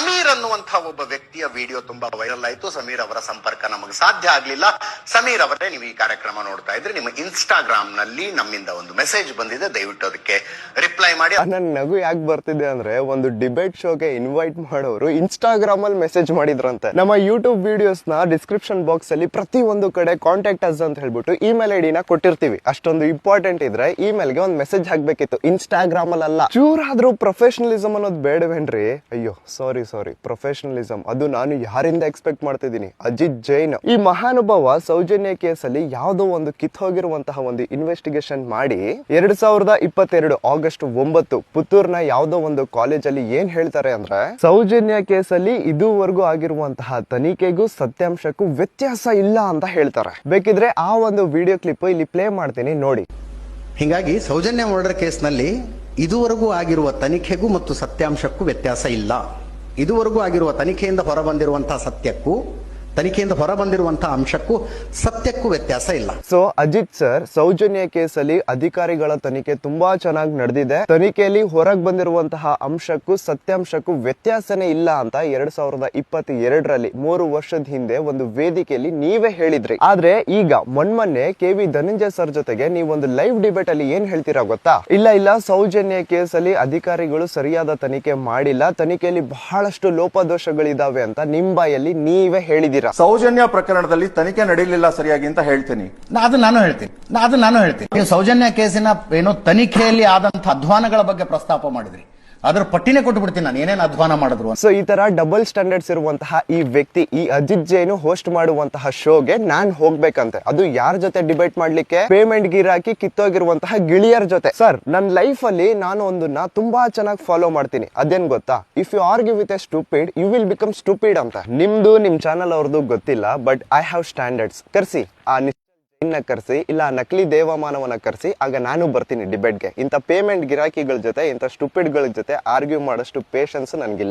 ಸಮೀರ್ ಅನ್ನುವಂತಹ ಒಬ್ಬ ವ್ಯಕ್ತಿಯ ವಿಡಿಯೋ ತುಂಬಾ ವೈರಲ್ ಆಯ್ತು. ಸಮೀರ್ ಅವರ ಸಂಪರ್ಕ ನಮಗೆ ಸಾಧ್ಯ ಆಗ್ಲಿಲ್ಲ. ಸಮೀರ್ ಅವರೇ, ನೀವು ಈ ಕಾರ್ಯಕ್ರಮ ನೋಡ್ತಾ ಇದ್ರೆ ನಿಮ್ಮ ಇನ್ಸ್ಟಾಗ್ರಾಮ್ ನಲ್ಲಿ ನಮ್ಮಿಂದ ಒಂದು ಮೆಸೇಜ್ ಬಂದಿದೆ, ದಯವಿಟ್ಟು ಅದಕ್ಕೆ ರಿಪ್ಲೈ ಮಾಡಿ. ನನ್ ನಗು ಯಾಕೆ ಬರ್ತಿದೆ ಅಂದ್ರೆ, ಒಂದು ಡಿಬೇಟ್ ಶೋಗೆ ಇನ್ವೈಟ್ ಮಾಡೋರು ಇನ್ಸ್ಟಾಗ್ರಾಮ್ ಅಲ್ಲಿ ಮೆಸೇಜ್ ಮಾಡಿದ್ರಂತೆ. ನಮ್ಮ ಯೂಟ್ಯೂಬ್ ವಿಡಿಯೋಸ್ ನ ಡಿಸ್ಕ್ರಿಪ್ಷನ್ ಬಾಕ್ಸ್ ಅಲ್ಲಿ ಪ್ರತಿ ಒಂದು ಕಡೆ ಕಾಂಟ್ಯಾಕ್ಟ್ ಅಸ್ ಅಂತ ಹೇಳ್ಬಿಟ್ಟು ಇಮೇಲ್ ಐಡಿ ನ ಕೊಟ್ಟಿರ್ತೀವಿ. ಅಷ್ಟೊಂದು ಇಂಪಾರ್ಟೆಂಟ್ ಇದ್ರೆ ಇಮೇಲ್ ಗೆ ಒಂದು ಮೆಸೇಜ್ ಹಾಕ್ಬೇಕಿತ್ತು, ಇನ್ಸ್ಟಾಗ್ರಾಮ್ ಅಲ್ಲಿ ಅಲ್ಲ. ಚೂರಾದ್ರೂ ಪ್ರೊಫೆಷನಲಿಸಮ್ ಅನ್ನೋದು ಬೇಡವೇನ್ರಿ? ಅಯ್ಯೋ ಸಾರಿ, ಪ್ರೊಫೆಷನಲಿಸಮ್ ಅದು ನಾನು ಯಾರಿಂದ ಎಕ್ಸ್ಪೆಕ್ಟ್ ಮಾಡ್ತಿದ್ದೀನಿ? ಅಜಿತ್ ಜೈನ್ ಈ ಮಹಾನುಭಾವ ಸೌಜನ್ಯ ಕೇಸಲ್ಲಿ ಯಾವುದೋ ಒಂದು ಕಿತ್ತೋಗಿರುವಂತಹ ಒಂದು ಇನ್ವೆಸ್ಟಿಗೇಷನ್ ಮಾಡಿ 2022 ಆಗಸ್ಟ್ 9 ಪುತ್ತೂರ್ನ ಯಾವುದೋ ಒಂದು ಕಾಲೇಜಲ್ಲಿ ಏನ್ ಹೇಳ್ತಾರೆ ಅಂದ್ರೆ, ಸೌಜನ್ಯ ಕೇಸಲ್ಲಿ ಇದುವರೆಗೂ ಆಗಿರುವಂತಹ ತನಿಖೆಗೂ ಸತ್ಯಾಂಶಕ್ಕೂ ವ್ಯತ್ಯಾಸ ಇಲ್ಲ ಅಂತ ಹೇಳ್ತಾರೆ. ಬೇಕಿದ್ರೆ ಆ ಒಂದು ವಿಡಿಯೋ ಕ್ಲಿಪ್ ಇಲ್ಲಿ ಪ್ಲೇ ಮಾಡ್ತೀನಿ, ನೋಡಿ. ಹೀಗಾಗಿ ಸೌಜನ್ಯ ಮರ್ಡರ್ ಕೇಸ್ನಲ್ಲಿ ಇದುವರೆಗೂ ಆಗಿರುವ ತನಿಖೆಗೂ ಮತ್ತು ಸತ್ಯಾಂಶಕ್ಕೂ ವ್ಯತ್ಯಾಸ ಇಲ್ಲ. ಇದುವರೆಗೂ ಆಗಿರುವ ತನಿಖೆಯಿಂದ ಹೊರಬಂದಿರುವಂತಹ ಸತ್ಯಕ್ಕೂ ತನಿಖೆಯಿಂದ ಹೊರಬಂದಿರುವಂತಹ ಅಂಶಕ್ಕೂ ಸತ್ಯಕ್ಕೂ ವ್ಯತ್ಯಾಸ ಇಲ್ಲ. ಸೊ ಅಜಿತ್ ಸರ್, ಸೌಜನ್ಯ ಕೇಸಲ್ಲಿ ಅಧಿಕಾರಿಗಳ ತನಿಖೆ ತುಂಬಾ ಚೆನ್ನಾಗಿ ನಡೆದಿದೆ, ತನಿಖೆಯಲ್ಲಿ ಹೊರಗೆ ಬಂದಿರುವಂತಹ ಅಂಶಕ್ಕೂ ಸತ್ಯಾಂಶಕ್ಕೂ ವ್ಯತ್ಯಾಸನೇ ಇಲ್ಲ ಅಂತ 2022ರಲ್ಲಿ 3 ವರ್ಷದ ಹಿಂದೆ ಒಂದು ವೇದಿಕೆಯಲ್ಲಿ ನೀವೇ ಹೇಳಿದ್ರಿ. ಆದ್ರೆ ಈಗ ಮೊನ್ನೆ KV ಧನಂಜಯ ಸರ್ ಜೊತೆಗೆ ನೀವೊಂದು ಲೈವ್ ಡಿಬೇಟ್ ಅಲ್ಲಿ ಏನ್ ಹೇಳ್ತೀರಾ ಗೊತ್ತಾ? ಇಲ್ಲ, ಸೌಜನ್ಯ ಕೇಸಲ್ಲಿ ಅಧಿಕಾರಿಗಳು ಸರಿಯಾದ ತನಿಖೆ ಮಾಡಿಲ್ಲ, ತನಿಖೆಯಲ್ಲಿ ಬಹಳಷ್ಟು ಲೋಪದೋಷಗಳಿದಾವೆ ಅಂತ ನಿಮ್ ಬಾಯಲ್ಲಿ ನೀವೇ ಹೇಳಿದಿರಿ. ಸೌಜನ್ಯ ಪ್ರಕರಣದಲ್ಲಿ ತನಿಖೆ ನಡೆಯಲಿಲ್ಲ ಸರಿಯಾಗಿ ಅಂತ ಹೇಳ್ತೀನಿ. ನಾನು ಹೇಳ್ತೀನಿ. ನೀವು ಸೌಜನ್ಯ ಕೇಸಿನ ತನಿಖೆಯಲ್ಲಿ ಆದಂತಹ ಅಧ್ವಾನಗಳ ಬಗ್ಗೆ ಪ್ರಸ್ತಾಪ ಮಾಡಿದ್ರಿ, ಅದ್ರ ಪಟ್ಟಿನೇ ಕೊಟ್ಟು ಬಿಡ್ತೀನಿ ನಾನು, ಏನೇನು ಅಧ್ವಾನ ಮಾಡಿದ್ರು. ಸೊ ಈ ತರ ಡಬಲ್ ಸ್ಟ್ಯಾಂಡರ್ಡ್ಸ್ ಇರುವಂತಹ ಈ ವ್ಯಕ್ತಿ, ಈ ಅಜಿತ್ ಜೈನ್ ಹೋಸ್ಟ್ ಮಾಡುವಂತಹ ಶೋಗೆ ನಾನ್ ಹೋಗ್ಬೇಕಂತೆ. ಅದು ಯಾರ ಜೊತೆ ಡಿಬೇಟ್ ಮಾಡ್ಲಿಕ್ಕೆ? ಪೇಮೆಂಟ್ ಗಿರಾಕಿ ಕಿತ್ತೋಗಿರುವಂತಹ ಗಿಳಿಯರ್ ಜೊತೆ. ಸರ್, ನನ್ನ ಲೈಫ್ ಅಲ್ಲಿ ನಾನು ಒಂದನ್ನ ತುಂಬಾ ಚೆನ್ನಾಗಿ ಫಾಲೋ ಮಾಡ್ತೀನಿ. ಅದೇನ್ ಗೊತ್ತಾ? If you argue with a stupid you will become stupid ಅಂತ. ನಿಮ್ದು ನಿಮ್ ಚಾನಲ್ ಅವ್ರದ್ದು ಗೊತ್ತಿಲ್ಲ, ಬಟ್ ಐ ಹ್ಯಾವ್ ಸ್ಟ್ಯಾಂಡರ್ಡ್ಸ್. ಕರ್ಸಿ ಆ ಕರ್ಸಿ, ಇಲ್ಲ ನಕಲಿ ದೇವಮಾನವನ್ನ ಕರ್ಸಿ, ಆಗ ನಾನು ಬರ್ತೀನಿ ಡಿಬೇಟ್ಗೆ. ಇಂಥ ಪೇಮೆಂಟ್ ಗಿರಾಕಿಗಳ ಜೊತೆ, ಇಂಥ ಸ್ಟುಪಿಡ್ಗಳ ಜೊತೆ ಆರ್ಗ್ಯೂ ಮಾಡೋಷ್ಟು ಪೇಷನ್ಸ್ ನನ್ಗಿಲ್ಲ.